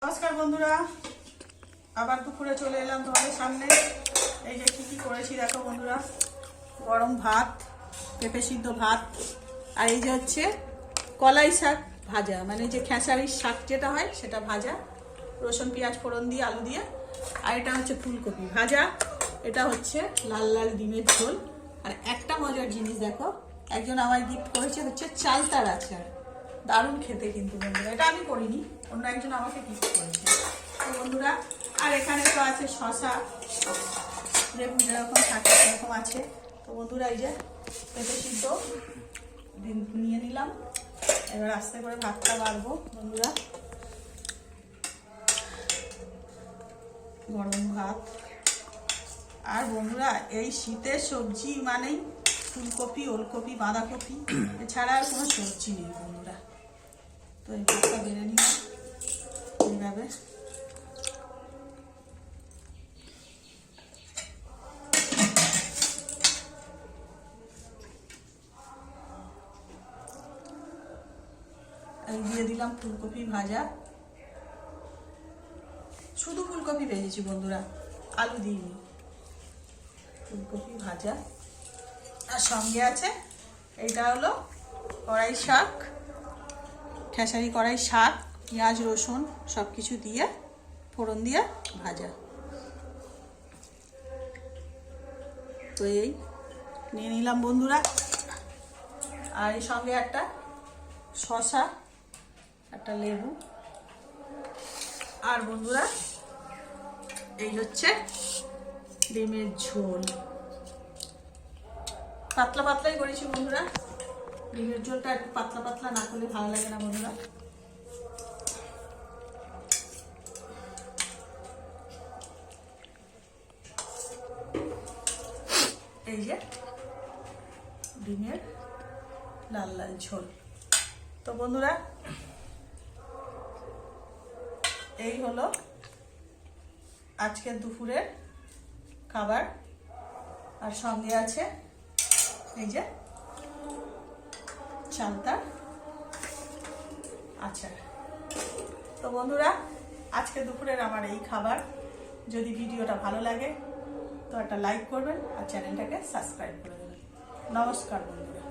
নমস্কার বন্ধুরা, আবার দুপুরে চলে এলাম তোমাদের সামনে। এই যে কি করেছি দেখো বন্ধুরা, গরম ভাত, পেঁপে সিদ্ধ ভাত, আর এই যে হচ্ছে কলাই শাক ভাজা, মানে যে খেসারির শাক যেটা হয় সেটা ভাজা, রসুন পেঁয়াজ ফোড়ন দিয়ে আলু দিয়ে। আর এটা হচ্ছে ফুলকপি ভাজা, এটা হচ্ছে লাল লাল ডিমের ঝোল। আর একটা মজার জিনিস দেখো, একজন আমার গিফট করেছে হচ্ছে চালতার আচার, দারুণ খেতে কিন্তু বন্ধুরা। এটা আমি করিনি, অন্য একজন আমাকে গিফট করেছে তো বন্ধুরা। আর এখানে তো আছে শশা, লেবু যেরকম থাকে সেরকম আছে তো বন্ধুরা। এই যে পেঁপে সিদ্ধ নিয়ে নিলাম, এবার আস্তে করে ভাতটা বাড়বো বন্ধুরা। গরম ভাত। আর বন্ধুরা এই শীতের সবজি মানেই ফুলকপি, ওলকপি, বাঁধাকপি, এছাড়া আর কোনো সবজি নেই বন্ধুরা। তো এই ভাতটা বেড়ে নিলাম এইভাবে। দিয়ে দিলাম ফুলকপি ভাজা, শুধু ফুলকপি ভেজেছি বন্ধুরা, আলু দিইনি। ফুলকপি ভাজা, আর সঙ্গে আছে এইটা হলো কড়াই শাক, খেসারি কড়াই শাক, পেঁয়াজ রসুন সব কিছু দিয়ে ফোড়ন দিয়ে ভাজা। তো এই নিয়ে নিলাম বন্ধুরা। আর এই সঙ্গে একটা শসা, একটা লেবু, আর বন্ধুরা এই হচ্ছে ডিমের ঝোল। পাতলা পাতলাই করেছি বন্ধুরা, ডিমের ঝোলটা একটু পাতলা পাতলা না করলে ভালো লাগে না বন্ধুরা। এই যে ডিমের লাল লাল ঝোল। তো বন্ধুরা এই হলো আজকের দুপুরের খাবার। আর সঙ্গে আছে এই যে চালতার আচার। তো বন্ধুরা আজকে দুপুরের আমার এই খাবার। যদি ভিডিওটা ভালো লাগে তো একটা লাইক করবেন আর চ্যানেলটাকে সাবস্ক্রাইব করে দেবেন। নমস্কার বন্ধুরা।